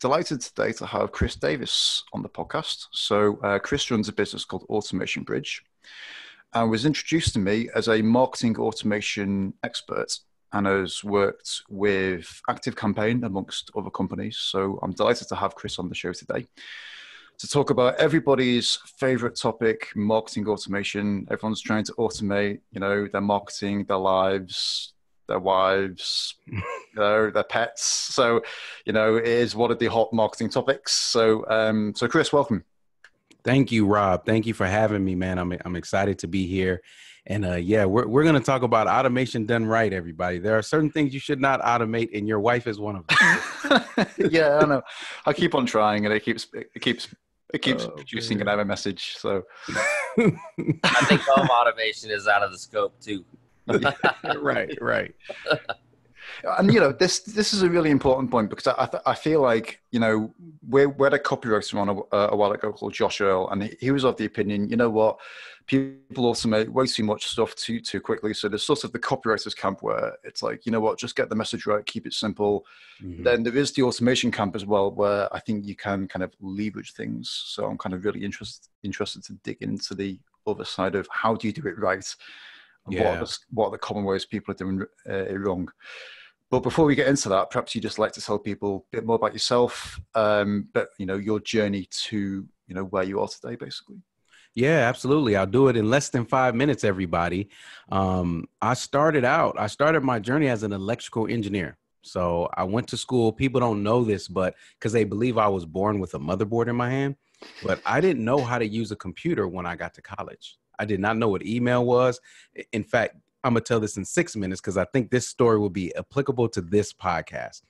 delighted today to have Chris Davis on the podcast. So Chris runs a business called Automation Bridge and was introduced to me as a marketing automation expert and has worked with ActiveCampaign amongst other companies. So I'm delighted to have Chris on the show today to talk about everybody's favorite topic, marketing automation. Everyone's trying to automate, their marketing, their lives, their wives, their pets. So, it is one of the hot marketing topics. So, Chris, welcome. Thank you, Rob. Thank you for having me, man. I'm excited to be here. And we're going to talk about automation done right, everybody. There are certain things you should not automate, and your wife is one of them. Yeah, I know. I keep on trying, and it keeps producing an error message. So I think home automation is out of the scope too. Right. And this is a really important point because I feel like we had a copywriter on a while ago called Josh Earl, and he was of the opinion, people automate way too much stuff too quickly. So there's sort of the copywriters camp where it's like, just get the message right, keep it simple. Mm-hmm. Then there is the automation camp as well, where I think you can kind of leverage things. So I'm kind of really interested to dig into the other side of how do you do it right, and what are the common ways people are doing it wrong. But before we get into that, perhaps you'd just like to tell people a bit more about yourself, but your journey to where you are today, basically. Yeah, absolutely. I'll do it in less than 5 minutes, everybody. I started my journey as an electrical engineer. So I went to school. People don't know this, but because they believe I was born with a motherboard in my hand, but I didn't know how to use a computer when I got to college. I did not know what email was. In fact, I'm going to tell this in 6 minutes because I think this story will be applicable to this podcast.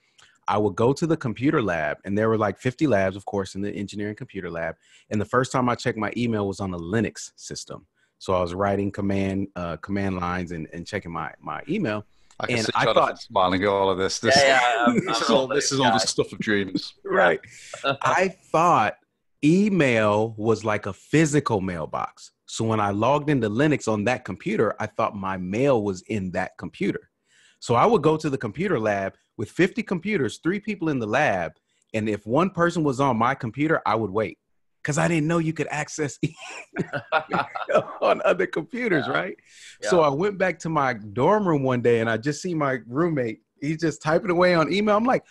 I would go to the computer lab, and there were like 50 labs, of course, in the engineering computer lab. And the first time I checked my email was on a Linux system. So I was writing command lines and checking my email. I thought, smiling at all of this. This is all the stuff of dreams. Right. I thought email was like a physical mailbox. So when I logged into Linux on that computer, I thought my mail was in that computer. So I would go to the computer lab with 50 computers, 3 people in the lab. And if one person was on my computer, I would wait because I didn't know you could access on other computers, right? Yeah. So I went back to my dorm room one day and I just see my roommate. He's just typing away on email. I'm like,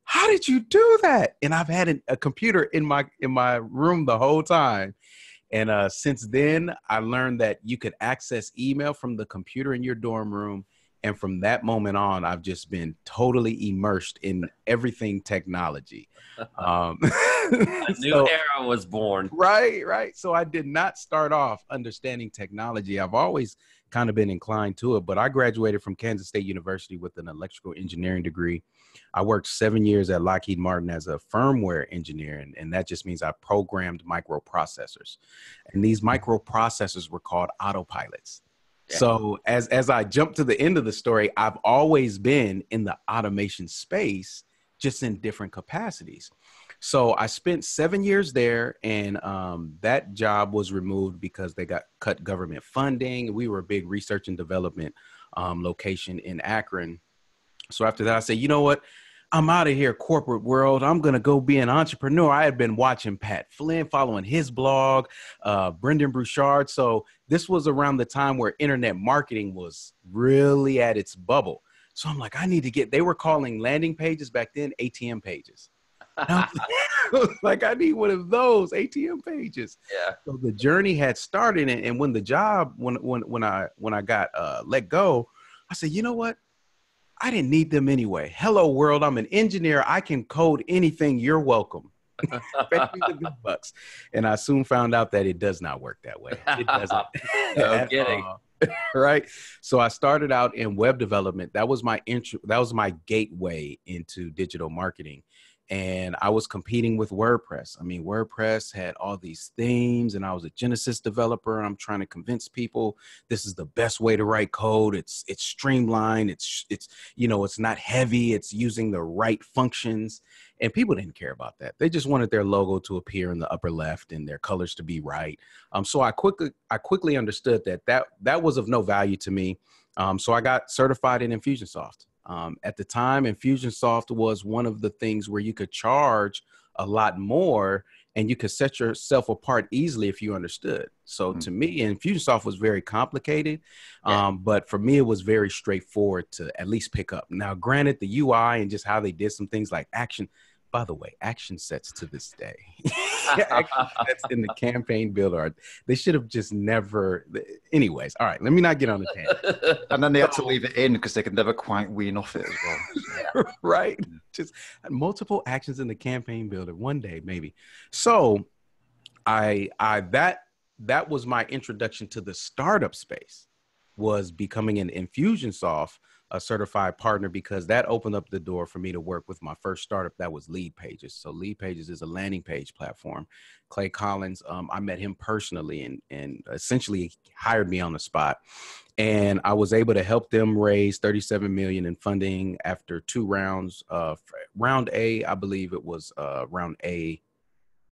how did you do that? And I've had a computer in my room the whole time. And since then, I learned that you could access email from the computer in your dorm room. And from that moment on, I've just been totally immersed in everything technology. A new era was born. Right. So I did not start off understanding technology. I've always kind of been inclined to it, but I graduated from Kansas State University with an electrical engineering degree. I worked 7 years at Lockheed Martin as a firmware engineer, and that just means I programmed microprocessors. And these microprocessors were called autopilots. Yeah. So as I jump to the end of the story, I've always been in the automation space, just in different capacities. So I spent 7 years there, and that job was removed because they got cut government funding. We were a big research and development location in Akron. So after that, I said, you know what? I'm out of here, corporate world. I'm going to go be an entrepreneur. I had been watching Pat Flynn, following his blog, Brendan Bouchard. So this was around the time where internet marketing was really at its bubble. So I'm like, they were calling landing pages back then ATM pages. I was like, I need one of those ATM pages. Yeah. So the journey had started. And when the job, when I got let go, I said, you know what? I didn't need them anyway. Hello, world. I'm an engineer. I can code anything. You're welcome. Bet me the good bucks. And I soon found out that it does not work that way. It doesn't. No kidding. Right. So I started out in web development. That was my intro. That was my gateway into digital marketing. And I was competing with WordPress. I mean, WordPress had all these themes, and I was a Genesis developer. And I'm trying to convince people this is the best way to write code. It's streamlined. It's not heavy. It's using the right functions. And people didn't care about that. They just wanted their logo to appear in the upper left and their colors to be right. So I quickly understood that was of no value to me. So I got certified in Infusionsoft. At the time, Infusionsoft was one of the things where you could charge a lot more and you could set yourself apart easily if you understood. So to me, Infusionsoft was very complicated, but for me, it was very straightforward to at least pick up. Now, granted, the UI and just how they did some things like action. By the way, action sets to this day, action sets in the campaign builder, they should have just never. Anyways, all right, let me not get on the tangent. And then they had to leave it in because they could never quite wean off it as well. Right? Just multiple actions in the campaign builder one day, maybe. So that was my introduction to the startup space, was becoming an Infusionsoft a certified partner, because that opened up the door for me to work with my first startup. That was Leadpages. So Leadpages is a landing page platform. Clay Collins, I met him personally and essentially hired me on the spot. And I was able to help them raise $37 million in funding after 2 rounds. Round A, I believe it was round A.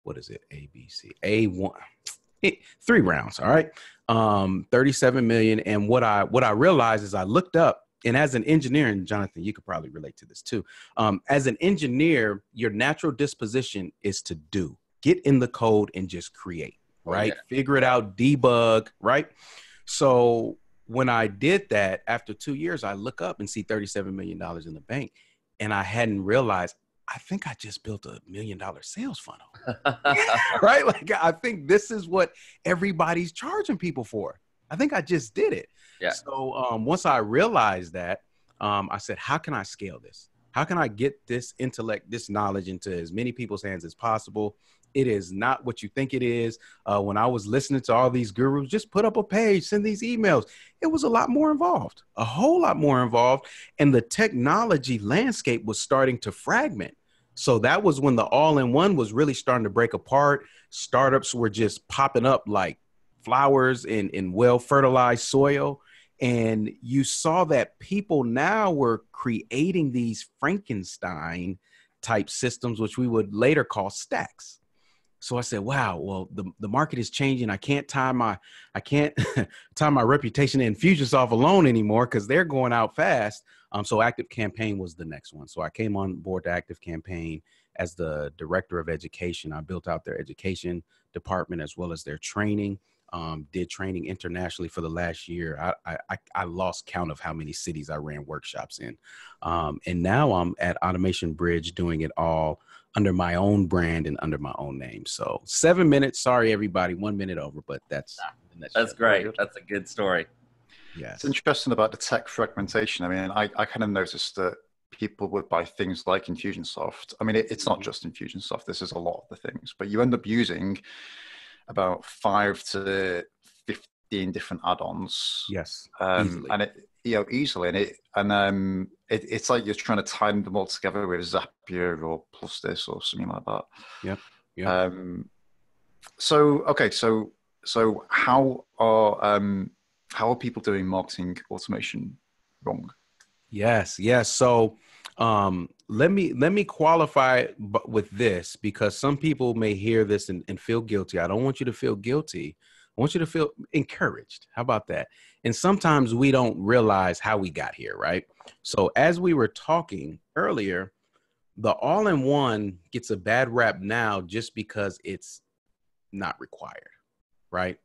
What is it? A, B, C, A1. 3 rounds. All right. 37 million. And what I realized is I looked up, and as an engineer, and Jonathan, you could probably relate to this too. As an engineer, your natural disposition is to get in the code and just create, right? Figure it out, debug, right? So when I did that, after 2 years, I look up and see $37 million in the bank. And I hadn't realized, I think I just built $1 million sales funnel, right? Like, I think this is what everybody's charging people for. I think I just did it. Yeah. So once I realized that, I said, how can I scale this? How can I get this intellect, this knowledge into as many people's hands as possible? It is not what you think it is. When I was listening to all these gurus, just put up a page, send these emails. It was a lot more involved, a whole lot more involved. And the technology landscape was starting to fragment. So that was when the all-in-one was really starting to break apart. Startups were just popping up like flowers in well-fertilized soil. And you saw that people now were creating these Frankenstein type systems, which we would later call stacks. So I said, wow, well, the market is changing. I can't tie my reputation to Infusionsoft alone anymore, because they're going out fast. So Active Campaign was the next one. So I came on board to Active Campaign as the director of education. I built out their education department as well as their training. Did training internationally for the last year. I lost count of how many cities I ran workshops in. And now I'm at Automation Bridge doing it all under my own brand and under my own name. So 7 minutes. Sorry, everybody. 1 minute over, but that's great. That's a good story. Yeah, it's interesting about the tech fragmentation. I mean, I kind of noticed that people would buy things like Infusionsoft. I mean, it's not just Infusionsoft. This is a lot of the things, but you end up using about 5 to 15 different add-ons. Yes, easily. And easily, and it's like you're trying to tie them all together with Zapier or Plus this or something like that. Yeah. So how are people doing marketing automation wrong? Yes. So let me qualify with this, because some people may hear this and feel guilty. I don't want you to feel guilty. I want you to feel encouraged. How about that? And sometimes we don't realize how we got here, right? So as we were talking earlier, the all-in-one gets a bad rap now just because it's not required, right?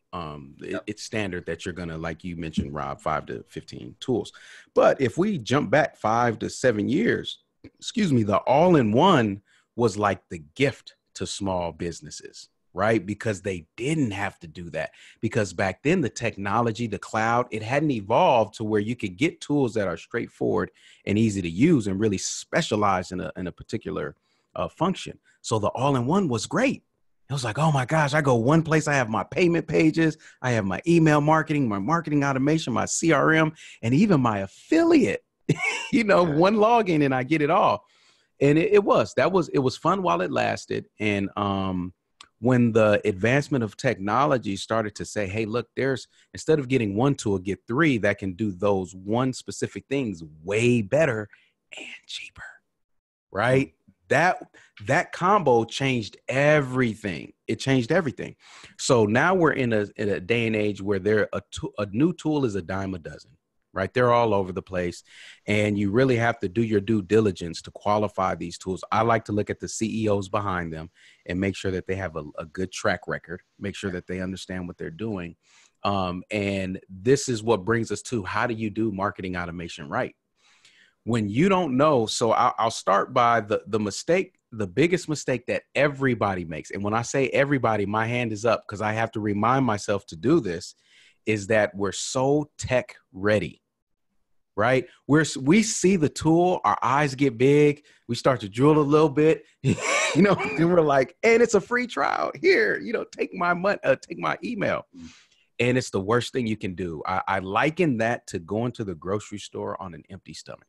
It's standard that you're gonna, like you mentioned, Rob, 5 to 15 tools. But if we jump back 5 to 7 years, the all-in-one was like the gift to small businesses, right? Because they didn't have to do that. Because back then, the technology, the cloud, it hadn't evolved to where you could get tools that are straightforward and easy to use and really specialize in a particular function. So the all-in-one was great. It was like, oh my gosh, I go one place, I have my payment pages, I have my email marketing, my marketing automation, my CRM, and even my affiliate, one login, and I get it all. And it was fun while it lasted. And when the advancement of technology started to say, hey, look, instead of getting one tool, get 3 that can do those one specific things way better and cheaper, right? That combo changed everything. It changed everything. So now we're in a day and age where a new tool is a dime a dozen. right? They're all over the place. And you really have to do your due diligence to qualify these tools. I like to look at the CEOs behind them and make sure that they have a good track record, make sure that they understand what they're doing. And this is what brings us to, how do you do marketing automation right? When you don't know, so I'll start by the mistake, the biggest mistake that everybody makes. And when I say everybody, my hand is up because I have to remind myself to do this, is that we're so tech ready, right? We see the tool, our eyes get big, we start to drool a little bit, and we're like, and it's a free trial here, take my money, take my email. And it's the worst thing you can do. I liken that to going to the grocery store on an empty stomach.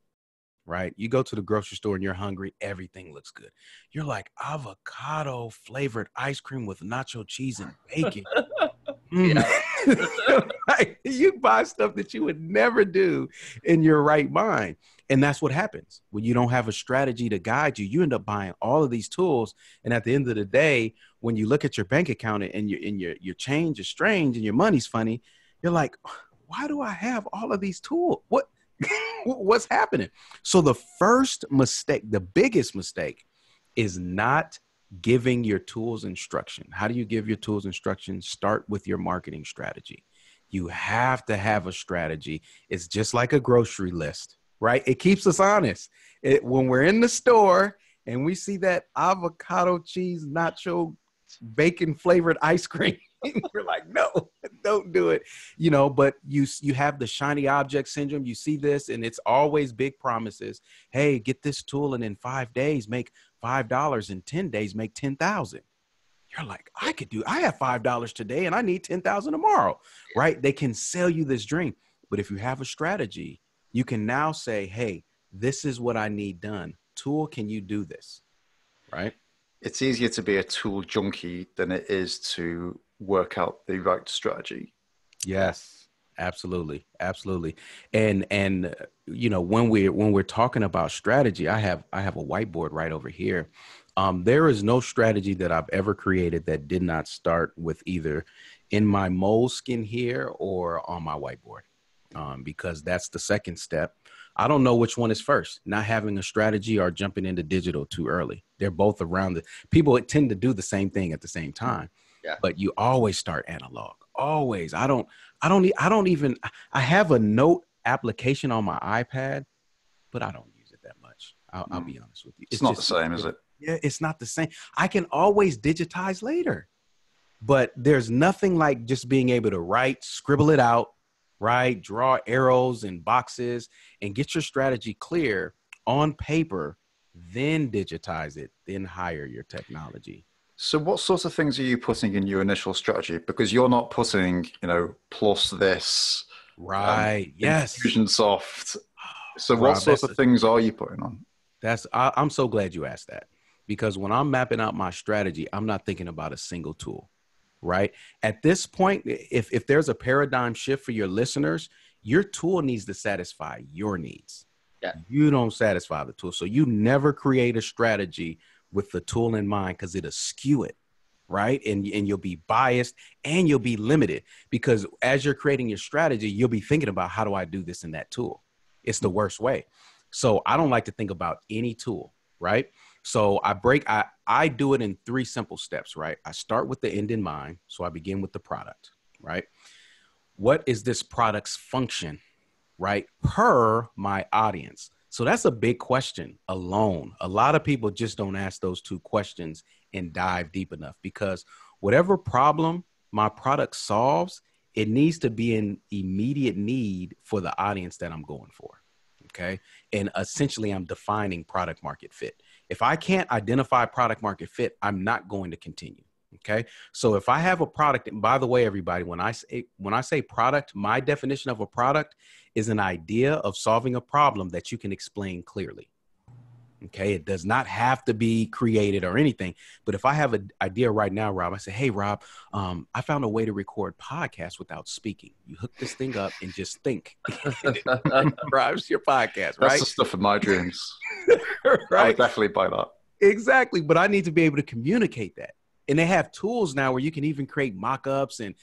Right? You go to the grocery store and you're hungry. Everything looks good. You're like, avocado flavored ice cream with nacho cheese and bacon. Right? You buy stuff that you would never do in your right mind. And that's what happens when you don't have a strategy to guide you. You end up buying all of these tools. And at the end of the day, when you look at your bank account and your change is strange and your money's funny, you're like, why do I have all of these tools? What's happening? So the first mistake, the biggest mistake, is not giving your tools instruction. How do you give your tools instruction? Start with your marketing strategy. You have to have a strategy. It's just like a grocery list, right? It keeps us honest. When we're in the store and we see that avocado cheese nacho bacon flavored ice cream, we're like, no, don't do it. But you have the shiny object syndrome. You see this, and it's always big promises. Hey, get this tool, and in 5 days, make $5. In 10 days, make 10,000. You're like, I have $5 today, and I need 10,000 tomorrow, right? They can sell you this dream. But if you have a strategy, you can now say, hey, this is what I need done. Tool, can you do this? Right? It's easier to be a tool junkie than it is to work out the right strategy. Yes, absolutely. Absolutely. And when we're talking about strategy, I have a whiteboard right over here. There is no strategy that I've ever created that did not start with either in my moleskin here or on my whiteboard, because that's the second step. I don't know which one is first, not having a strategy or jumping into digital too early. They're both around people tend to do the same thing at the same time. Yeah. But you always start analog. Always. I have a note application on my iPad, but I don't use it that much. I'll be honest with you. It's not the same, is it? Yeah, it's not the same. I can always digitize later, but there's nothing like just being able to write, scribble it out, right? Draw arrows and boxes and get your strategy clear on paper, then digitize it, then hire your technology. So what sorts of things are you putting in your initial strategy? Because you're not putting, plus this. Right. Yes. Infusionsoft. So what sorts of things are you putting on? I'm so glad you asked that, because when I'm mapping out my strategy, I'm not thinking about a single tool, right? At this point, if there's a paradigm shift for your listeners, your tool needs to satisfy your needs. Yeah. You don't satisfy the tool. So you never create a strategy with the tool in mind, because it'll skew it, right? And you'll be biased and you'll be limited, because as you're creating your strategy, you'll be thinking about, how do I do this in that tool? It's the worst way. So I don't like to think about any tool, right? So I do it in 3 simple steps, right? I start with the end in mind. So I begin with the product, right? What is this product's function, right? Per my audience. So that's a big question alone. A lot of people just don't ask those 2 questions and dive deep enough, because whatever problem my product solves, it needs to be an immediate need for the audience that I'm going for. Okay. And essentially I'm defining product market fit. If I can't identify product market fit, I'm not going to continue. Okay. So if I have a product, and by the way, everybody, when I say product, my definition of a product is an idea of solving a problem that you can explain clearly. Okay. It does not have to be created or anything. But if I have an idea right now, Rob, I say, hey, Rob, I found a way to record podcasts without speaking. You hook this thing up and just think. It drives your podcast, right? That's the stuff of my dreams. Right? I would definitely buy that. Exactly. But I need to be able to communicate that. And they have tools now where you can even create mock-ups. And,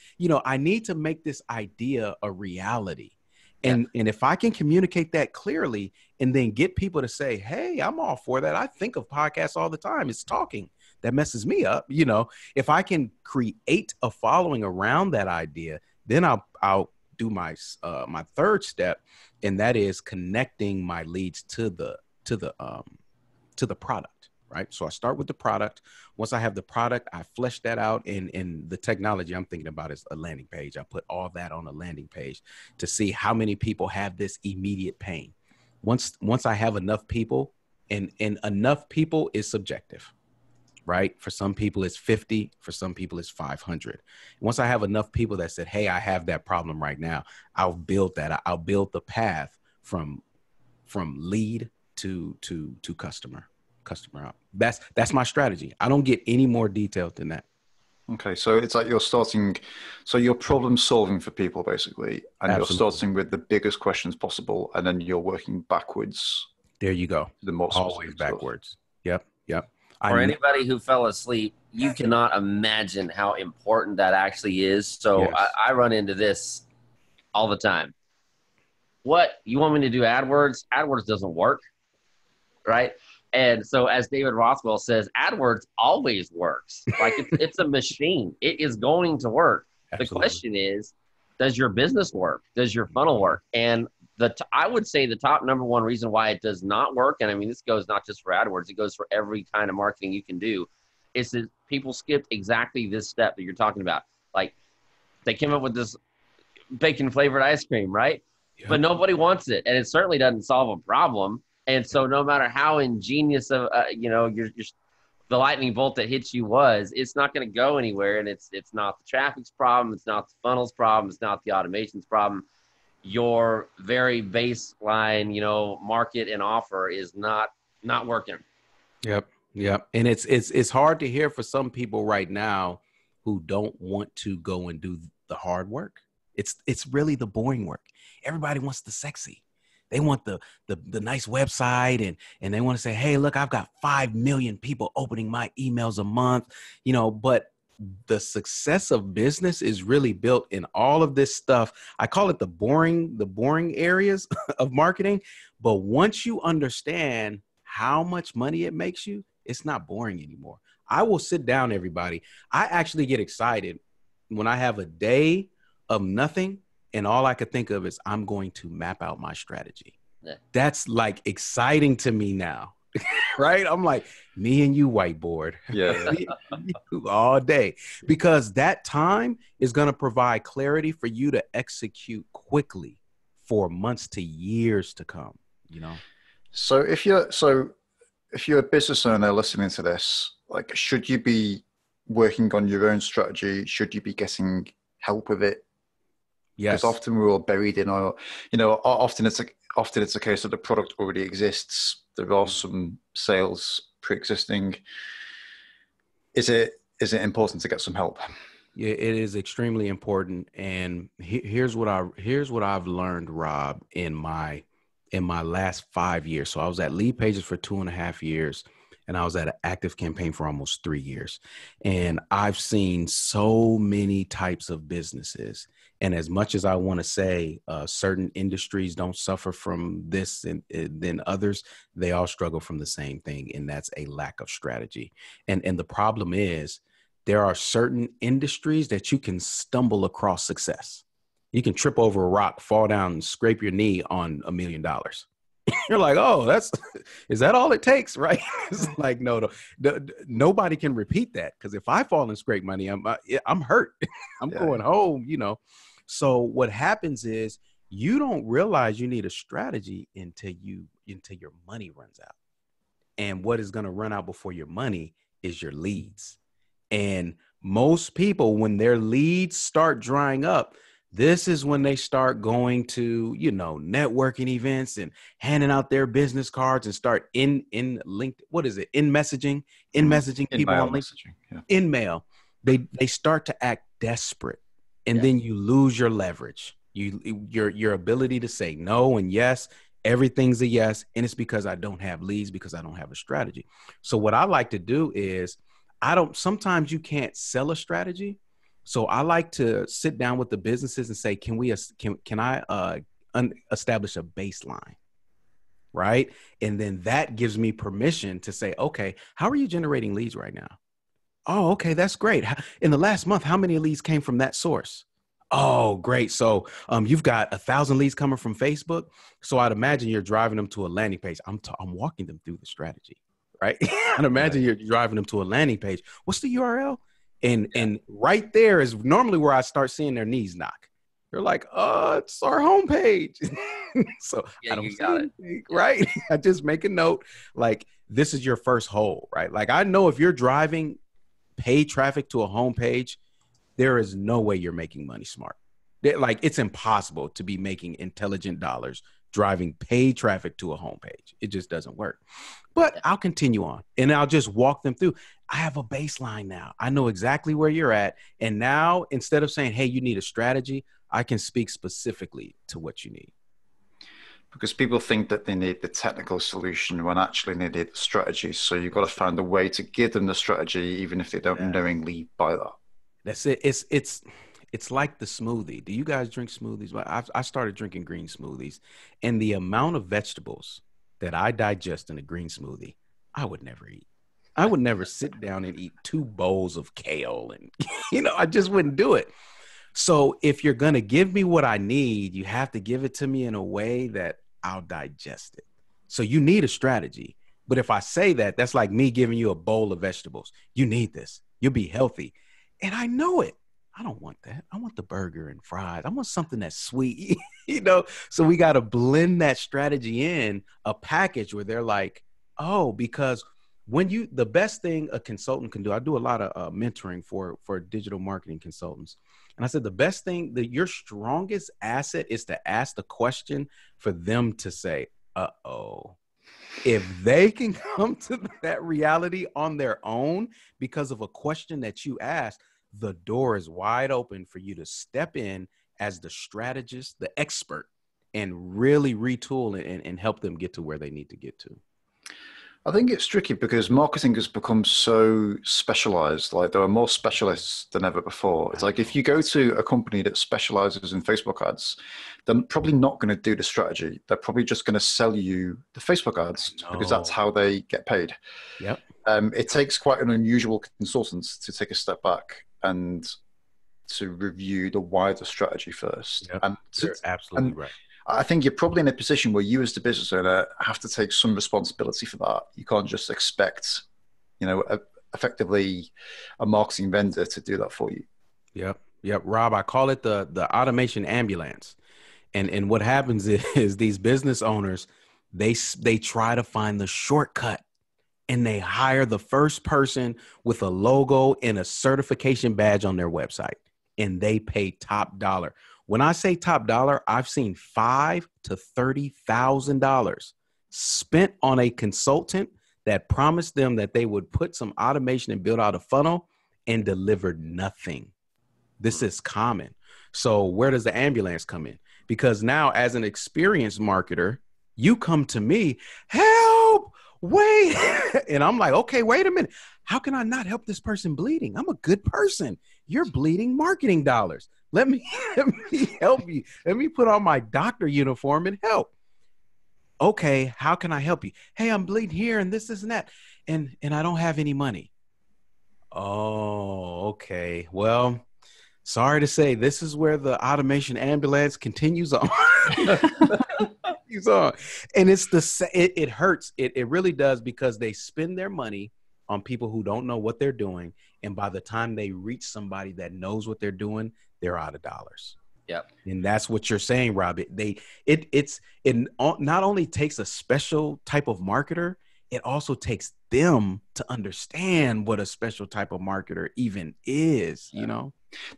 I need to make this idea a reality. And if I can communicate that clearly and then get people to say, hey, I'm all for that. I think of podcasts all the time. It's talking that messes me up. You know, if I can create a following around that idea, then I'll do my third step, and that is connecting my leads to the product. Right. So I start with the product. Once I have the product, I flesh that out. And the technology I'm thinking about is a landing page. I put all that on a landing page to see how many people have this immediate pain. Once I have enough people, and enough people is subjective, right? For some people it's 50, for some people it's 500. Once I have enough people that said, hey, I have that problem right now, I'll build that. I'll build the path from lead to customer out. That's my strategy. I don't get any more detailed than that. Okay, so it's like you're problem solving for people basically, and Absolutely. You're starting with the biggest questions possible, and then you're working backwards. There you go. The most always backwards. Stuff. Yep. For anybody who fell asleep, you cannot imagine how important that actually is. So yes. I run into this all the time. What, you want me to do AdWords? AdWords doesn't work, right? And so as David Rothwell says, AdWords always works. Like it's a machine. It is going to work. Absolutely. The question is, does your business work? Does your funnel work? And I would say the top number one reason why it does not work, and I mean, this goes not just for AdWords, it goes for every kind of marketing you can do, is that people skipped exactly this step that you're talking about. Like they came up with this bacon flavored ice cream, right? Yeah. But nobody wants it. And it certainly doesn't solve a problem. And so no matter how ingenious of, the lightning bolt that hits you was, it's not going to go anywhere. And it's not the traffic's problem. It's not the funnel's problem. It's not the automation's problem. Your very baseline, market and offer is not working. Yep. And it's hard to hear for some people right now who don't want to go and do the hard work. It's really the boring work. Everybody wants the sexy. They want the nice website and they want to say, hey, look, I've got 5 million people opening my emails a month, but the success of business is really built in all of this stuff. I call it the boring areas of marketing. But once you understand how much money it makes you, it's not boring anymore. I will sit down, everybody. I actually get excited when I have a day of nothing and all I could think of is I'm going to map out my strategy. Yeah. That's like exciting to me now, right? I'm like, me and you whiteboard all day, because that time is going to provide clarity for you to execute quickly for months to years to come, So if you're a business owner listening to this, like, should you be working on your own strategy? Should you be getting help with it? Yes. Because often we're all buried in our, often it's a case that the product already exists. There are some sales pre-existing. Is it important to get some help? Yeah, it is extremely important. And here's what I've learned, Rob, in my last 5 years. So I was at Leadpages for 2.5 years, and I was at an Active Campaign for almost 3 years. And I've seen so many types of businesses. And as much as I want to say certain industries don't suffer from this than others, they all struggle from the same thing. And that's a lack of strategy. And the problem is there are certain industries that you can stumble across success. You can trip over a rock, fall down, and scrape your knee on $1 million. You're like, oh, is that all it takes? Right. It's like, no, nobody can repeat that. Because if I fall and scrape my knee, I'm hurt. I'm going home, So what happens is you don't realize you need a strategy until your money runs out. And what is going to run out before your money is your leads. And most people, when their leads start drying up, this is when they start going to, networking events and handing out their business cards and start in linked. What is it? In messaging people on LinkedIn, in mail. They start to act desperate. And then you lose your leverage, your ability to say no and yes. Everything's a yes. And it's because I don't have leads, because I don't have a strategy. So what I like to do is sometimes you can't sell a strategy. So I like to sit down with the businesses and say, can I establish a baseline, right? And then that gives me permission to say, okay, how are you generating leads right now? Oh, okay, that's great. In the last month, how many leads came from that source? Oh, great. So you've got 1,000 leads coming from Facebook. So I'd imagine you're driving them to a landing page. I'm walking them through the strategy, right? I'd imagine you're driving them to a landing page. What's the URL? And right there is normally where I start seeing their knees knock. They're like, it's our homepage. So I don't see anything, right? I just make a note like, this is your first hole, right? Like I know if you're driving paid traffic to a homepage, there is no way you're making money smart. Like it's impossible to be making intelligent dollars driving paid traffic to a homepage. It just doesn't work. But I'll continue on and I'll just walk them through. I have a baseline now. I know exactly where you're at. And now instead of saying, hey, you need a strategy, I can speak specifically to what you need. Because people think that they need the technical solution when actually they need the strategy. So you've got to find a way to give them the strategy, even if they don't knowingly buy that. That's it. It's like the smoothie. Do you guys drink smoothies? Well, I started drinking green smoothies, and the amount of vegetables that I digest in a green smoothie, I would never eat. I would never sit down and eat 2 bowls of kale, and I just wouldn't do it. So if you're going to give me what I need, you have to give it to me in a way that I'll digest it. So you need a strategy. But if I say that, that's like me giving you a bowl of vegetables. You need this. You'll be healthy. And I know it. I don't want that. I want the burger and fries. I want something that's sweet, So we got to blend that strategy in a package where they're like, oh, because the best thing a consultant can do, I do a lot of mentoring for digital marketing consultants. And I said, the best thing that your strongest asset is to ask the question for them to say, uh-oh. If they can come to that reality on their own because of a question that you asked, the door is wide open for you to step in as the strategist, the expert, and really retool and help them get to where they need to get to. I think it's tricky because marketing has become so specialized. Like there are more specialists than ever before. It's like if you go to a company that specializes in Facebook ads, they're probably not going to do the strategy. They're probably just going to sell you the Facebook ads because that's how they get paid. Yep. It takes quite an unusual consultant to take a step back and to review the wider strategy first. Yep. And you're absolutely right. I think you're probably in a position where you as the business owner have to take some responsibility for that. You can't just expect, effectively a marketing vendor to do that for you. Yep. Rob, I call it the automation ambulance. And what happens is these business owners, they try to find the shortcut and they hire the first person with a logo and a certification badge on their website and they pay top dollar. When I say top dollar, I've seen $5,000 to $30,000 spent on a consultant that promised them that they would put some automation and build out a funnel and delivered nothing. This is common. So where does the ambulance come in? Because now as an experienced marketer, you come to me, help, wait. And I'm like, okay, wait a minute. How can I not help this person bleeding? I'm a good person. You're bleeding marketing dollars. Let me help you. Let me put on my doctor uniform and help. Okay, how can I help you? Hey, I'm bleeding here and this and that. And I don't have any money. Oh, okay. Well, sorry to say, this is where the automation ambulance continues on. Continues on. And it hurts. It really does because they spend their money on people who don't know what they're doing. And by the time they reach somebody that knows what they're doing, they're out of dollars. Yep. And that's what you're saying, Rob. It not only takes a special type of marketer, it also takes them to understand what a special type of marketer even is,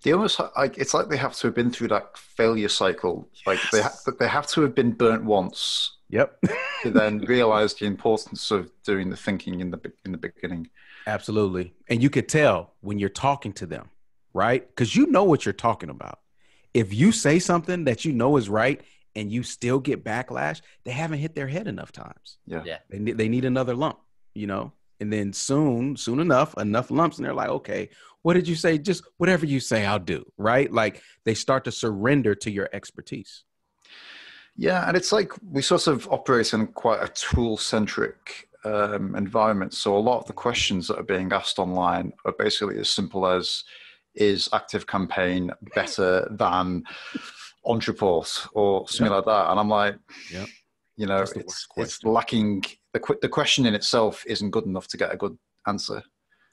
They almost it's like they have to have been through that failure cycle. Like they have to have been burnt once. Yep. To then realize the importance of doing the thinking in the beginning. Absolutely. And you could tell when you're talking to them, right? Because you know what you're talking about. If you say something that you know is right and you still get backlash, they haven't hit their head enough times. Yeah. They need another lump, and then soon enough lumps. And they're like, okay, what did you say? Just whatever you say, I'll do. Right. Like they start to surrender to your expertise. Yeah, and it's like we sort of operate in quite a tool-centric environment. So a lot of the questions that are being asked online are basically as simple as, is ActiveCampaign better than Ontraport or something like that? And I'm like, Yep. you know, That's the worst it's question. lacking, the question in itself isn't good enough to get a good answer.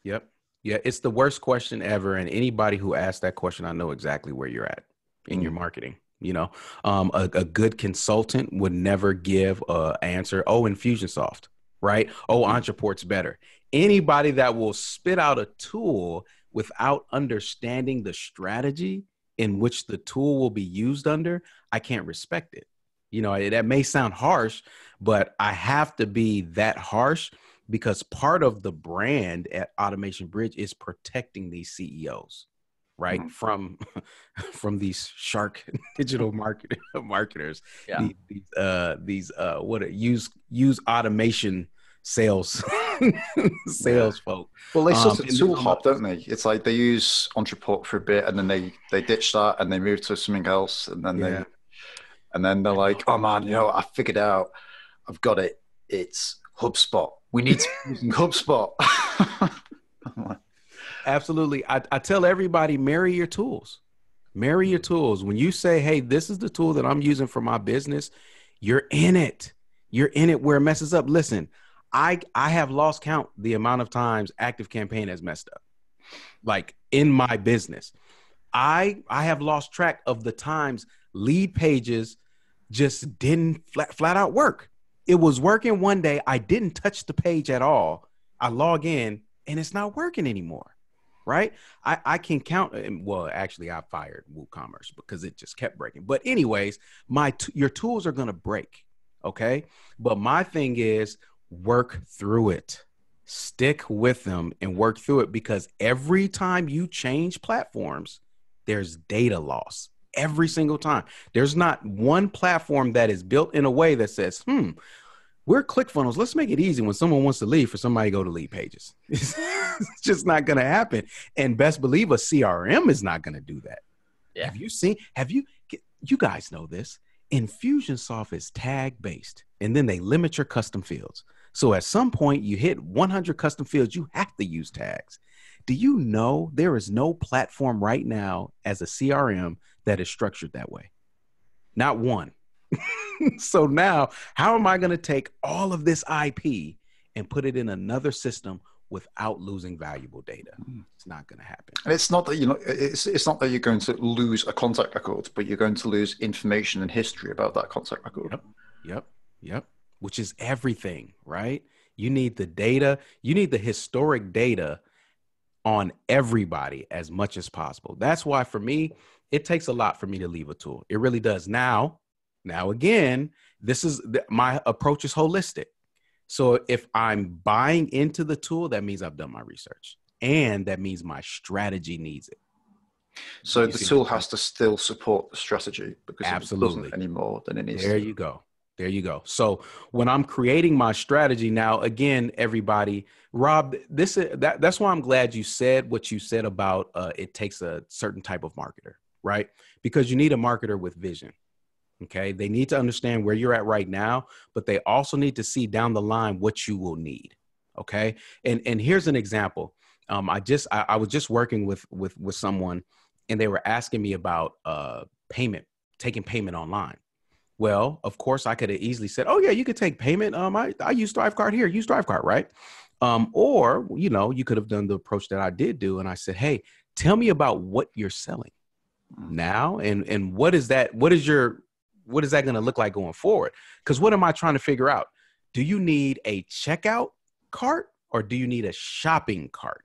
Yep. Yeah, it's the worst question ever. And anybody who asks that question, I know exactly where you're at in your marketing. You know, a good consultant would never give an answer. Oh, Infusionsoft, right? Oh, Ontraport's better. Anybody that will spit out a tool without understanding the strategy in which the tool will be used under, I can't respect it. You know, that may sound harsh, but I have to be that harsh because part of the brand at Automation Bridge is protecting these CEOs, right? From these shark digital marketers, Yeah. these use automation sales sales folk. Well, they sort of And tool hop, don't they? It's like they use Ontraport for a bit, and then they ditch that, and they move to something else, and then they're like, oh man, you know, I figured out, I've got it. It's HubSpot. We need to be using HubSpot. Absolutely. I tell everybody, marry your tools. Marry your tools. When you say, hey, this is the tool that I'm using for my business, you're in it. You're in it where it messes up. Listen, I have lost count the amount of times ActiveCampaign has messed up. Like in my business, I have lost track of the times Leadpages just didn't flat out work. It was working one day. I didn't touch the page at all. I log in and it's not working anymore. Right. I can count. Well, actually, I fired WooCommerce because it just kept breaking. But anyways, your tools are going to break. OK, but my thing is work through it. Stick with them and work through it, because every time you change platforms, there's data loss. Every single time. There's not one platform that is built in a way that says, we're ClickFunnels. Let's make it easy when someone wants to leave for somebody to go to Leadpages. It's just not going to happen. And best believe a CRM is not going to do that. Yeah. You guys know this. Infusionsoft is tag based, and then they limit your custom fields. So at some point you hit 100 custom fields, you have to use tags. Do you know there is no platform right now as a CRM that is structured that way? Not one. So now, how am I going to take all of this IP and put it in another system without losing valuable data? It's not going to happen. And it's not that, you know, it's not that you're going to lose a contact record, but you're going to lose information and history about that contact record. Yep. Which is everything, right? You need the data. You need the historic data on everybody as much as possible. That's why for me, it takes a lot for me to leave a tool. It really does. Now again, my approach is holistic. So if I'm buying into the tool, that means I've done my research, and that means my strategy needs it. So the tool has to still support the strategy, because absolutely, if it doesn't anymore, then it needs There you go. So when I'm creating my strategy now, again, everybody, Rob, that's why I'm glad you said what you said about it takes a certain type of marketer, right? Because you need a marketer with vision. Okay. They need to understand where you're at right now, but they also need to see down the line what you will need. Okay. And here's an example. I was just working with someone, and they were asking me about taking payment online. Well, of course I could have easily said, oh yeah, you could take payment. I use ThriveCart here, use ThriveCart, right? Or, you know, you could have done the approach that I did do. And I said, hey, tell me about what you're selling now. And what is that going to look like going forward? Because what am I trying to figure out? Do you need a checkout cart, or do you need a shopping cart,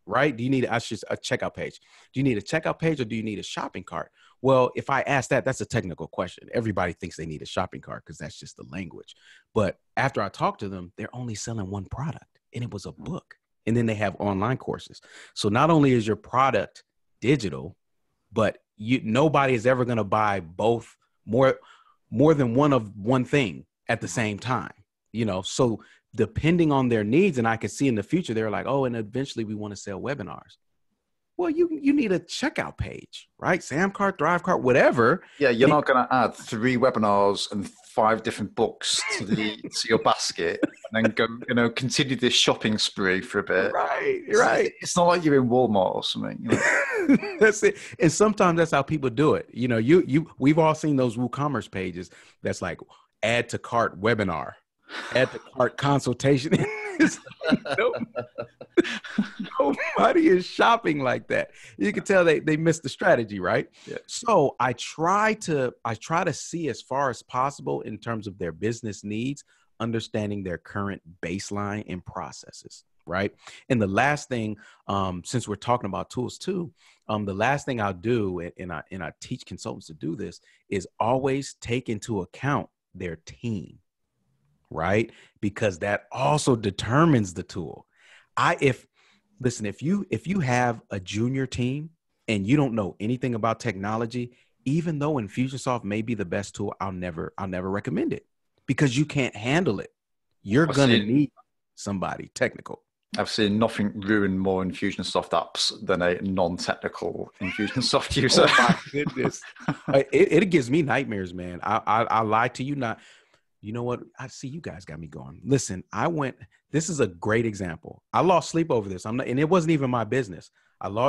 right? Do you need a checkout page? Do you need a checkout page, or do you need a shopping cart? Well, if I ask that, that's a technical question. Everybody thinks they need a shopping cart because that's just the language. But after I talked to them, they're only selling one product, and it was a book. And then they have online courses. So not only is your product digital, but nobody is ever going to buy both more than one thing at the same time, you know? So depending on their needs, and I can see in the future, they're like, oh, and eventually we want to sell webinars. Well, you need a checkout page, right? Samcart, Thrivecart, whatever. Yeah, you're not going to add 3 webinars and 5 different books to your basket and then go, continue this shopping spree for a bit. Right. It's not like you're in Walmart or something. That's it. And sometimes that's how people do it. We've all seen those WooCommerce pages that's like add to cart webinar, add to cart consultation. It's like, nobody is shopping like that. You can tell they missed the strategy, right? Yeah. So I try to see as far as possible in terms of their business needs, understanding their current baseline and processes, right? And the last thing, since we're talking about tools too, the last thing I'll do, and I teach consultants to do this, is always take into account their team, right? Because that also determines the tool. If you have a junior team and you don't know anything about technology, even though Infusionsoft may be the best tool, I'll never recommend it because you can't handle it. You're going to need somebody technical. I've seen nothing ruin more Infusionsoft apps than a non-technical Infusionsoft user. Oh my goodness. It gives me nightmares, man. I lied to you not. You know what? I see you guys got me going. Listen, this is a great example. I lost sleep over this. And it wasn't even my business.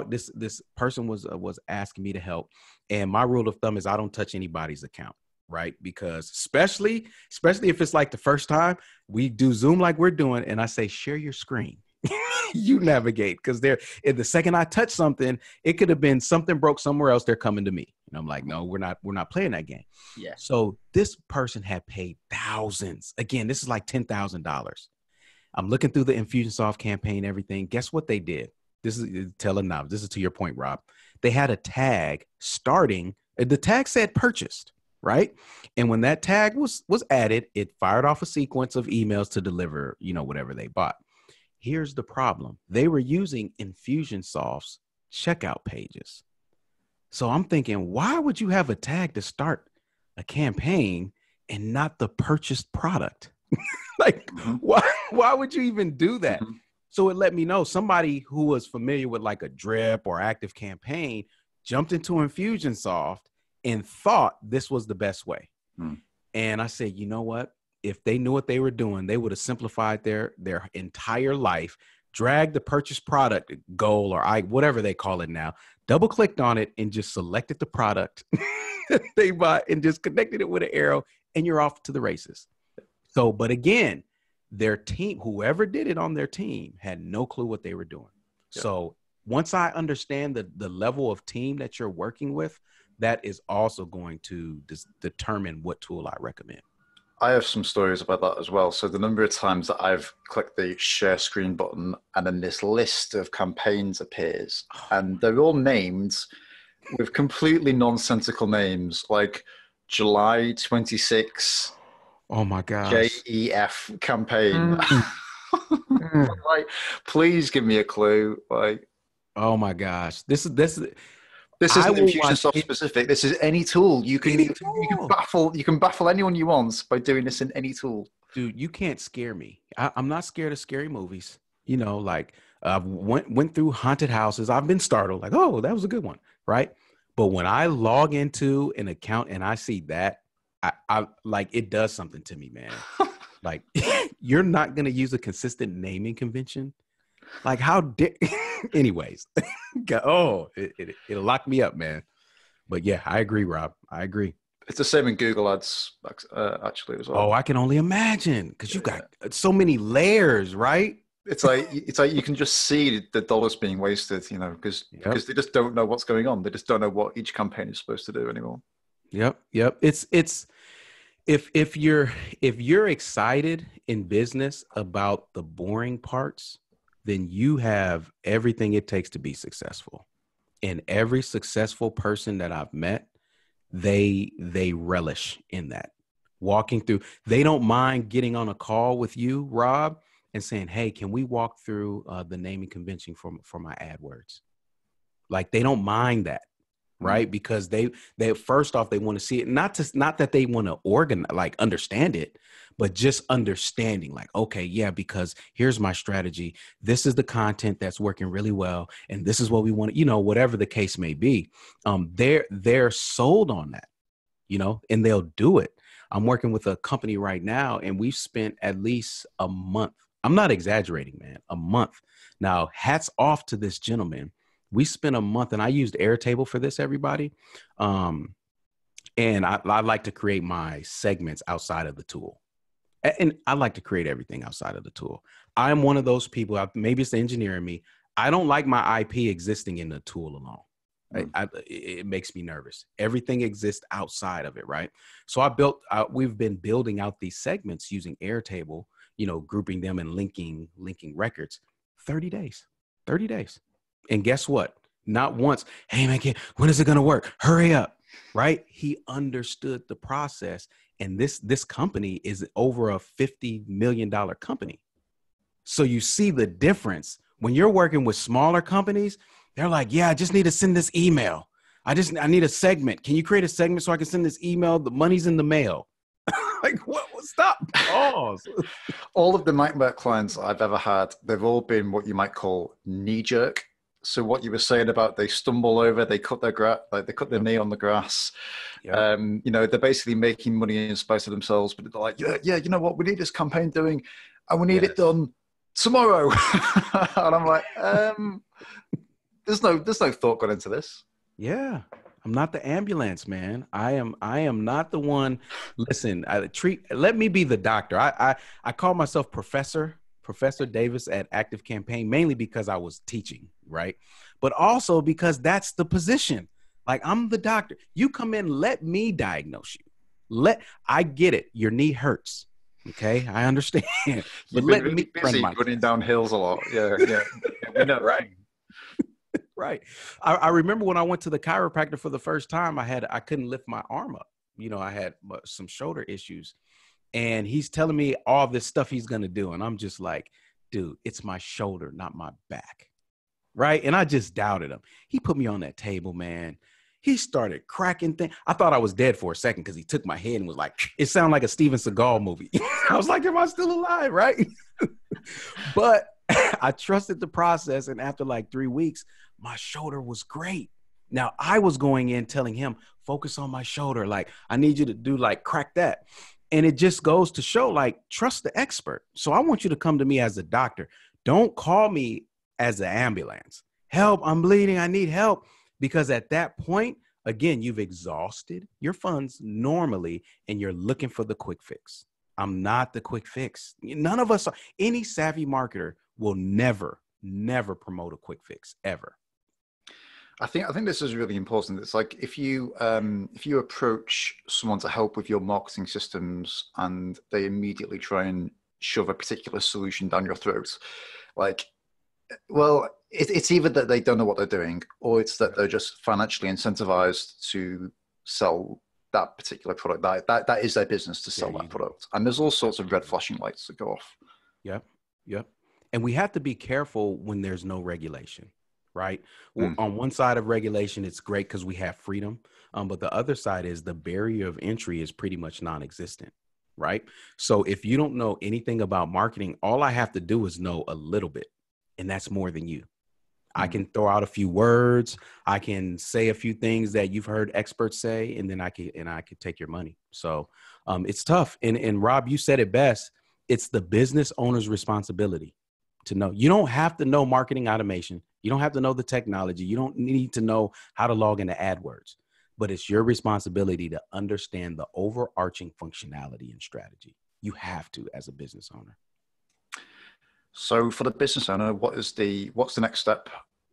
This person was asking me to help. And my rule of thumb is I don't touch anybody's account, right? Because especially if it's like the first time we do Zoom like we're doing, and I say, share your screen. You navigate, because the second I touch something, it could have been something broke somewhere else. They're coming to me. And I'm like, no, we're not playing that game. Yeah. So this person had paid thousands. Again, this is like $10,000. I'm looking through the Infusionsoft campaign, everything. Guess what they did? This is telling now. This is to your point, Rob. They had a tag starting. The tag said purchased, right? And when that tag was added, it fired off a sequence of emails to deliver, whatever they bought. Here's the problem. They were using Infusionsoft's checkout pages. So I'm thinking, why would you have a tag to start a campaign and not the purchased product? Like, why would you even do that? Mm-hmm. So it let me know somebody who was familiar with like a drip or active campaign jumped into Infusionsoft and thought this was the best way. And I said, you know what? If they knew what they were doing, they would have simplified their entire life, dragged the purchased product goal or whatever they call it now, double clicked on it and just selected the product they bought and just connected it with an arrow, and you're off to the races. So, but again, their team, whoever did it on their team, had no clue what they were doing. Yep. So once I understand the level of team that you're working with, that is also going to determine what tool I recommend. I have some stories about that as well. So the number of times that I've clicked the share screen button and then this list of campaigns appears, and they're all named with completely nonsensical names, like July 26. Oh my gosh. JEF campaign. Like, please give me a clue. Like, oh my gosh. This isn't Infusionsoft specific. This is any tool. You can baffle anyone you want by doing this in any tool. Dude, you can't scare me. I'm not scared of scary movies. Like I've went through haunted houses. I've been startled, like, oh, that was a good one, right? But when I log into an account and I see that, I like, it does something to me, man. Like, you're not gonna use a consistent naming convention. Like, how dare? Anyways, it'll lock me up, man. But yeah, I agree, Rob. I agree. It's the same in Google Ads, actually, as well. Oh, I can only imagine, because you've got so many layers, right? It's like you can just see the dollars being wasted, because they just don't know what's going on. They just don't know what each campaign is supposed to do anymore. Yep. It's if you're excited in business about the boring parts, then you have everything it takes to be successful. And every successful person that I've met, they relish in that. Walking through, they don't mind getting on a call with you, Rob, and saying, hey, can we walk through the naming convention for my AdWords? Like, they don't mind that. right? Because they first off, they want to see it, not that they want to understand it, but just understanding like, okay, yeah, because here's my strategy. This is the content that's working really well. And this is what we want to, whatever the case may be. They're sold on that, and they'll do it. I'm working with a company right now, and we've spent at least a month. I'm not exaggerating, man, a month. Now, hats off to this gentleman. We spent a month, and I used Airtable for this, everybody. And I like to create my segments outside of the tool. And I like to create everything outside of the tool. I'm one of those people, maybe it's the engineer in me. I don't like my IP existing in the tool alone. It makes me nervous. Everything exists outside of it, right? So we've been building out these segments using Airtable, grouping them and linking records. 30 days. And guess what? Not once, hey man, when is it going to work? Hurry up, right? He understood the process. And this company is over a $50 million company. So you see the difference when you're working with smaller companies. They're like, yeah, I just need to send this email. I need a segment. Can you create a segment so I can send this email? The money's in the mail. Like, what? Stop. Pause. All of the Microsoft clients I've ever had, they've all been what you might call knee-jerk. So what you were saying about they stumble over, they cut their knee on the grass. Yep. They're basically making money in spite of themselves, but they're like, yeah, you know what? We need this campaign doing, and we need it done tomorrow. And I'm like, there's no thought gone into this. Yeah. I'm not the ambulance, man. I am not the one. Listen, let me be the doctor. I call myself Professor Davis at Active Campaign, mainly because I was teaching, right? But also because that's the position. Like, I'm the doctor. You come in, let me diagnose you. I get it. Your knee hurts. Okay, I understand. But let me busy running down hills a lot. Yeah, we know, right? Right. I remember when I went to the chiropractor for the first time, I couldn't lift my arm up. I had some shoulder issues, and he's telling me all this stuff he's going to do. And I'm just like, dude, it's my shoulder, not my back. Right. And I just doubted him. He put me on that table, man. He started cracking things. I thought I was dead for a second because he took my head and was like, it sounded like a Steven Seagal movie. I was like, am I still alive? Right. But I trusted the process. And after like 3 weeks, my shoulder was great. Now I was going in telling him, focus on my shoulder. Like, I need you to do crack that. And it just goes to show, trust the expert. So I want you to come to me as a doctor. Don't call me as an ambulance. Help, I'm bleeding, I need help. Because at that point, again, you've exhausted your funds normally, and you're looking for the quick fix. I'm not the quick fix. None of us are. Any savvy marketer will never promote a quick fix, ever. I think this is really important. It's like if you approach someone to help with your marketing systems and they immediately try and shove a particular solution down your throat, it's either that they don't know what they're doing, or it's that they're just financially incentivized to sell that particular product. That is their business, to sell that product. And there's all sorts of red flashing lights that go off. Yep. And we have to be careful when there's no regulation. Right. On one side of regulation, it's great because we have freedom. But the other side is the barrier of entry is pretty much non-existent. Right. So if you don't know anything about marketing, all I have to do is know a little bit. And that's more than you. I can throw out a few words. I can say a few things that you've heard experts say, and then I could take your money. So it's tough. And Rob, you said it best. It's the business owner's responsibility to know. You don't have to know marketing automation. You don't have to know the technology. You don't need to know how to log into AdWords, but it's your responsibility to understand the overarching functionality and strategy. You have to, as a business owner. So for the business owner, what's the next step?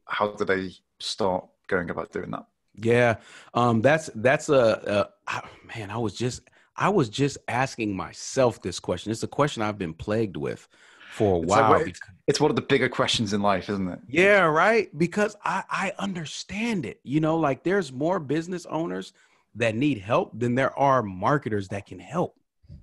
How do they start going about doing that? Yeah, that's man. I was just asking myself this question. It's a question I've been plagued with for a while. It's one of the bigger questions in life, isn't it? Yeah, right. Because I understand it. There's more business owners that need help than there are marketers that can help.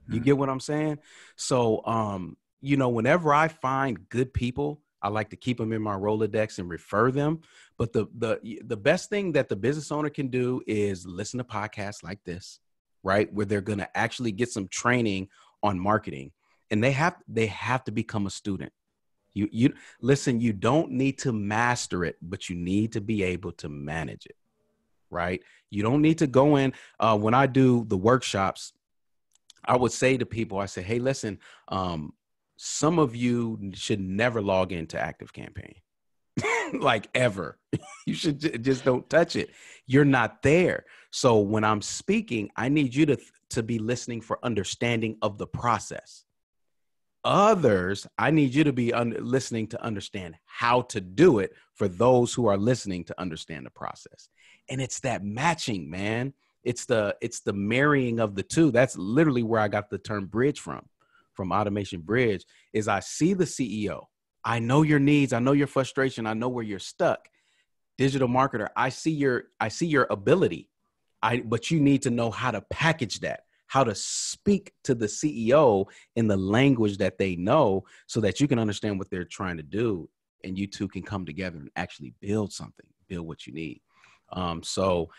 You get what I'm saying? So, whenever I find good people, I like to keep them in my Rolodex and refer them. But the best thing that the business owner can do is listen to podcasts like this, right? Where they're going to actually get some training on marketing, and they have to become a student. You listen, you don't need to master it, but you need to be able to manage it, right? You don't need to go in. When I do the workshops, I would say to people, I say, hey, listen, some of you should never log into ActiveCampaign, like ever. You should just don't touch it. You're not there. So when I'm speaking, I need you to be listening for understanding of the process. Others, I need you to be listening to understand how to do it for those who are listening to understand the process. And it's that matching, man. It's the marrying of the two. That's literally where I got the term bridge from Automation Bridge. Is I see the CEO. I know your needs. I know your frustration. I know where you're stuck. Digital marketer, I see your ability. But you need to know how to package that, how to speak to the CEO in the language that they know so that you can understand what they're trying to do. And you two can come together and actually build something, build what you need. So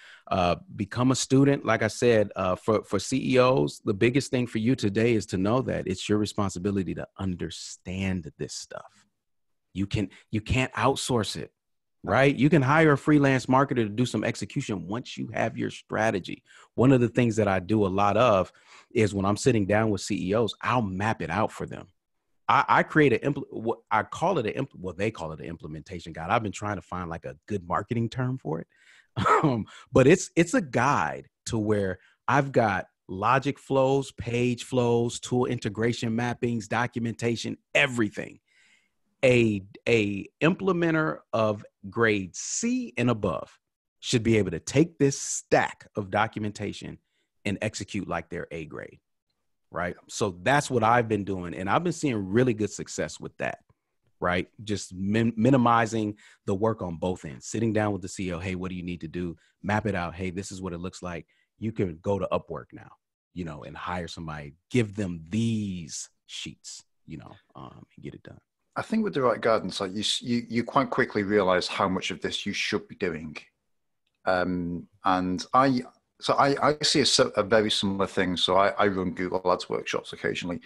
become a student. Like I said, for CEOs, the biggest thing for you today is to know that it's your responsibility to understand this stuff. You can't outsource it, right? You can hire a freelance marketer to do some execution once you have your strategy. One of the things that I do a lot of is when I'm sitting down with CEOs, I'll map it out for them. I create they call it an implementation guide. I've been trying to find like a good marketing term for it. But it's a guide to where I've got logic flows, page flows, tool integration mappings, documentation, everything. A implementer of grade C and above should be able to take this stack of documentation and execute like they're A grade, right? So that's what I've been doing, and I've been seeing really good success with that. Right? Just minimizing the work on both ends, sitting down with the CEO. Hey, what do you need to do? Map it out. Hey, this is what it looks like. You can go to Upwork now, and hire somebody, give them these sheets, and get it done. I think with the right guidance, like you quite quickly realize how much of this you should be doing. And I see a very similar thing. So I run Google Ads workshops occasionally.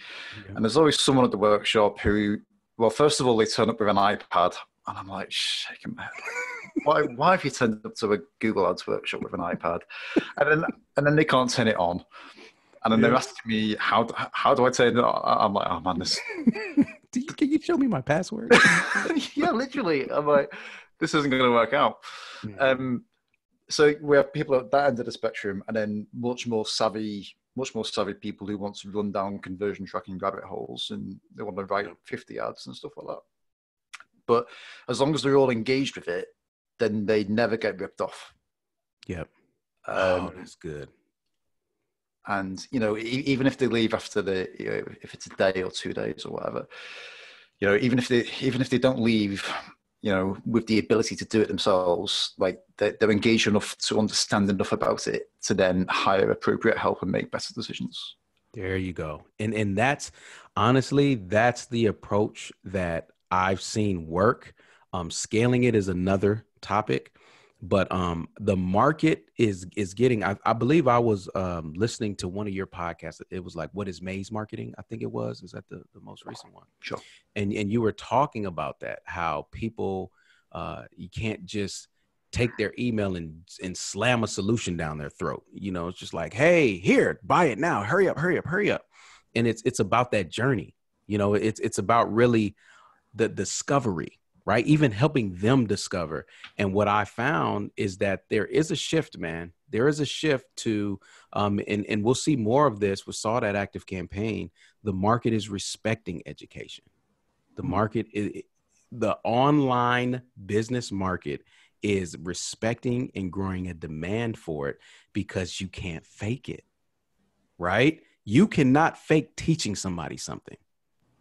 Yeah. And there's always someone at the workshop who, well, first of all, they turn up with an iPad, and I'm like, shaking my head. Why have you turned up to a Google Ads workshop with an iPad? And then they can't turn it on. And then they're asking me, how do I turn it on? I'm like, oh, man, this... Can you show me my password? Yeah, literally. I'm like, this isn't going to work out. So we have people at that end of the spectrum, and then much more savvy people who want to run down conversion tracking rabbit holes, and they want to write 50 ads and stuff like that. But as long as they're all engaged with it, then they never get ripped off. Yep. That's good. And, even if they leave after if it's a day or 2 days or whatever, even if they don't leave, with the ability to do it themselves, like they're engaged enough to understand enough about it to then hire appropriate help and make better decisions. There you go. And that's honestly, that's the approach that I've seen work. Scaling it is another topic, but the market is getting, I believe I was listening to one of your podcasts. It was like, what is maze marketing? I think it was. Is that the most recent one? Sure. And you were talking about that, how people, you can't just take their email and slam a solution down their throat. It's just like, hey, here, buy it now. Hurry up. And it's about that journey. It's about really the discovery, right? Even helping them discover. And what I found is that there is a shift, man. There is a shift to, and we'll see more of this. We saw that ActiveCampaign. The market is respecting education. The market, the online business market is respecting and growing a demand for it because you can't fake it, right? You cannot fake teaching somebody something.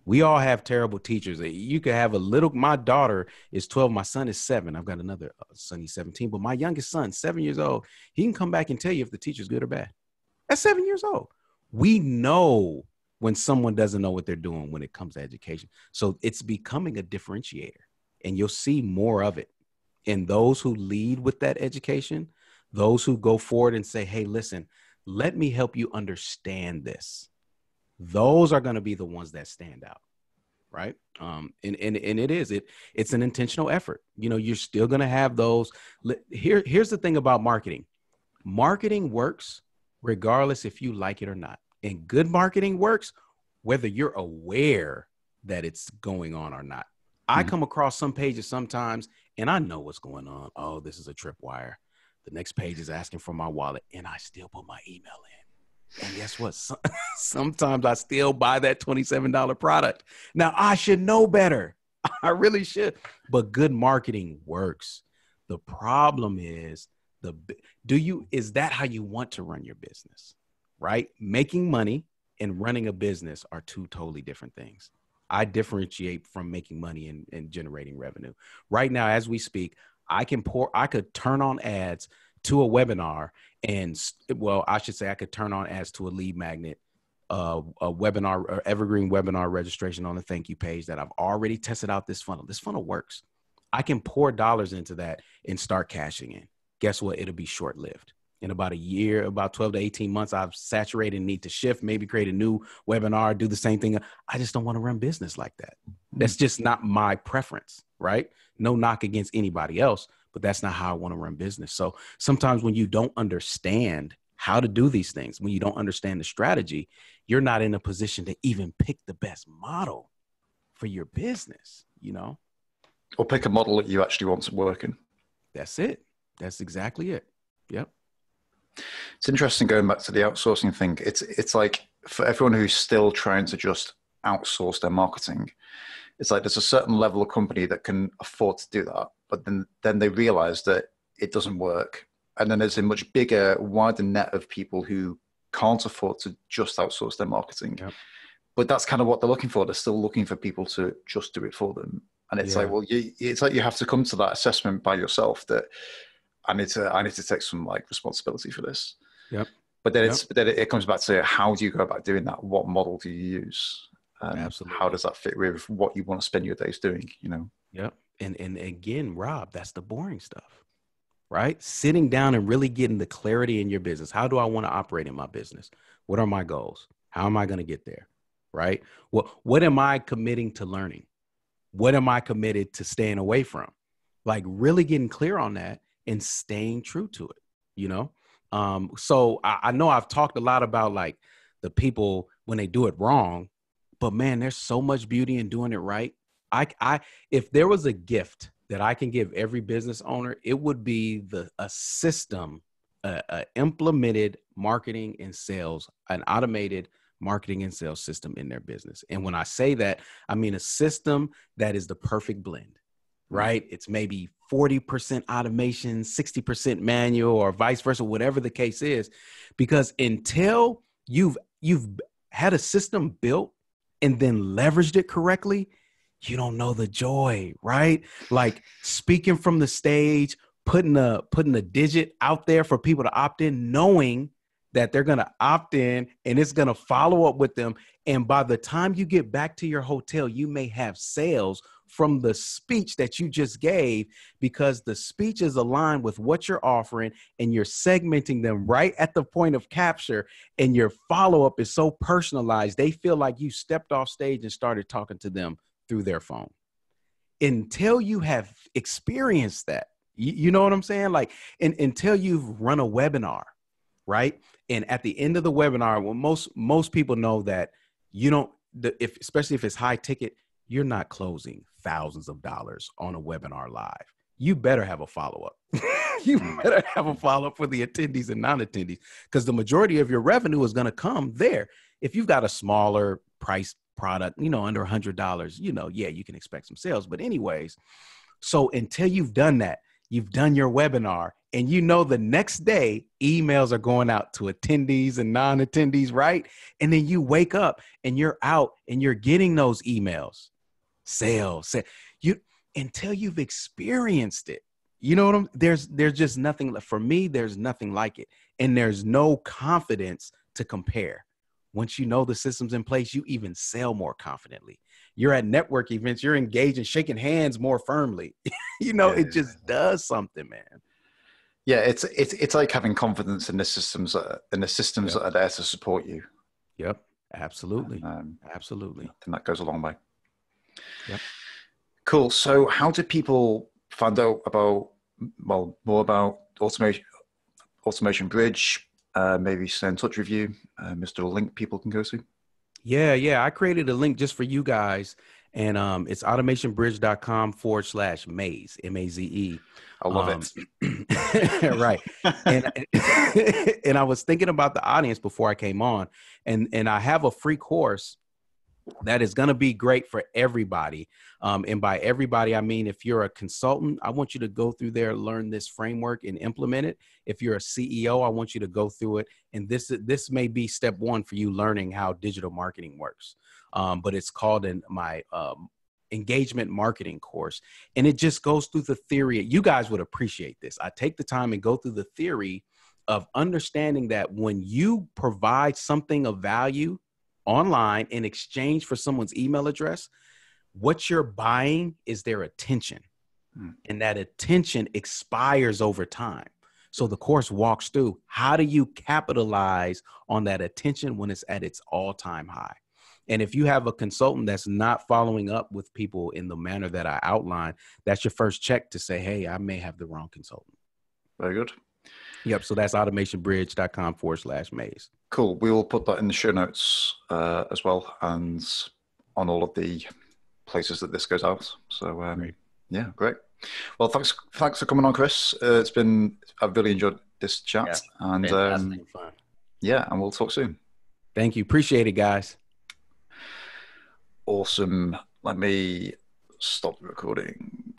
We all have terrible teachers. You could have my daughter is 12. My son is 7. I've got another son, he's 17, but my youngest son, 7 years old, he can come back and tell you if the teacher's good or bad. At 7 years old, we know when someone doesn't know what they're doing when it comes to education. So it's becoming a differentiator. and you'll see more of it. And those who lead with that education, those who go forward and say, hey, listen, let me help you understand this. Those are going to be the ones that stand out. Right. And it's an intentional effort. You know, you're still going to have those. Here's the thing about marketing. Marketing works regardless if you like it or not. And good marketing works whether you're aware that it's going on or not. I come across some pages sometimes and I know what's going on. Oh, this is a tripwire. The next page is asking for my wallet and I still put my email in. And guess what? Sometimes I still buy that $27 product. Now, I should know better. I really should. But good marketing works. The problem is, is that how you want to run your business? Right? Making money and running a business are two totally different things. I differentiate from making money and generating revenue. Right now, as we speak, I could turn on ads to a webinar I could turn on ads to a lead magnet, a webinar or evergreen webinar registration on the thank you page that I've already tested out this funnel. This funnel works. I can pour dollars into that and start cashing in. Guess what? It'll be short-lived. In about a year, about 12 to 18 months, I've saturated and need to shift, maybe create a new webinar, do the same thing. I just don't want to run business like that. That's just not my preference, right? No knock against anybody else, but that's not how I want to run business. So sometimes when you don't understand how to do these things, when you don't understand the strategy, you're not in a position to even pick the best model for your business, you know? Or pick a model that you actually want to work in. That's it. That's exactly it. Yep. It's interesting going back to the outsourcing thing. It's like for everyone who's still trying to just outsource their marketing, it's like there's a certain level of company that can afford to do that, but then they realize that it doesn't work. And then there's a much bigger, wider net of people who can't afford to just outsource their marketing. Yep. But that's kind of what they're looking for. They're still looking for people to just do it for them. And it's like, well, it's like you have to come to that assessment by yourself that I need to take some like responsibility for this. Yep. But then it comes back to how do you go about doing that? What model do you use? Absolutely. How does that fit with what you want to spend your days doing? You know? Yep. And again, Rob, that's the boring stuff, right? Sitting down and really getting the clarity in your business. How do I want to operate in my business? What are my goals? How am I going to get there? Right? What am I committing to learning? What am I committed to staying away from? Like really getting clear on that and staying true to it, you know? So I know I've talked a lot about like the people when they do it wrong, but man, there's so much beauty in doing it right. If there was a gift that I can give every business owner, it would be a system, implemented marketing and sales, an automated marketing and sales system in their business. And when I say that, I mean a system that is the perfect blend, right? It's maybe 40% automation, 60% manual, or vice versa, whatever the case is, because until you've had a system built and then leveraged it correctly, you don't know the joy, right? Like speaking from the stage, putting a digit out there for people to opt in, knowing that they're going to opt in and it's going to follow up with them. And by the time you get back to your hotel, you may have sales from the speech that you just gave, because the speech is aligned with what you're offering and you're segmenting them right at the point of capture, and your follow-up is so personalized. They feel like you stepped off stage and started talking to them through their phone. Until you have experienced that, you know what I'm saying? Like, until you've run a webinar, right? And at the end of the webinar, well, most people know that you don't, especially if it's high ticket, you're not closing thousands of dollars on a webinar live. You better have a follow-up. You better have a follow-up for the attendees and non-attendees, because the majority of your revenue is going to come there. If you've got a smaller price product, under $100, you can expect some sales. But anyways, so until you've done that, you've done your webinar, and the next day emails are going out to attendees and non-attendees, right? And then you wake up and you're out and you're getting those emails. Sales. Until you've experienced it. You know what there's just nothing for me. There's nothing like it. And there's no confidence to compare. Once you know the system's in place, you even sell more confidently. you're at network events, you're engaged and shaking hands more firmly. It just does something, man. Yeah, it's like having confidence in the systems that are there to support you. Yep, absolutely, absolutely. I think that goes a long way. Yep. Cool. So, how do people find out about more about Automation Bridge? Maybe stay in touch with you. Mr. Link people can go to. Yeah. I created a link just for you guys, and it's automationbridge.com/maze, MAZE. I love it. Right. And and I was thinking about the audience before I came on, and I have a free course that is going to be great for everybody. And by everybody, I mean, if you're a consultant, I want you to go through there, learn this framework and implement it. If you're a CEO, I want you to go through it. And this may be step one for you learning how digital marketing works. But it's called my engagement marketing course. And it just goes through the theory. You guys would appreciate this. I take the time and go through the theory of understanding that when you provide something of value online in exchange for someone's email address, what you're buying is their attention. And that attention expires over time. So the course walks through, how do you capitalize on that attention when it's at its all-time high? And if you have a consultant that's not following up with people in the manner that I outlined, that's your first check to say, hey, I may have the wrong consultant. Very good. Yep. So that's automationbridge.com/maze. Cool. We will put that in the show notes as well, and on all of the places that this goes out. So Great. Yeah, great. Well, thanks for coming on, Chris. I've really enjoyed this chat, and fun. Yeah, and we'll talk soon. Thank you. Appreciate it, guys. Awesome. Let me stop the recording.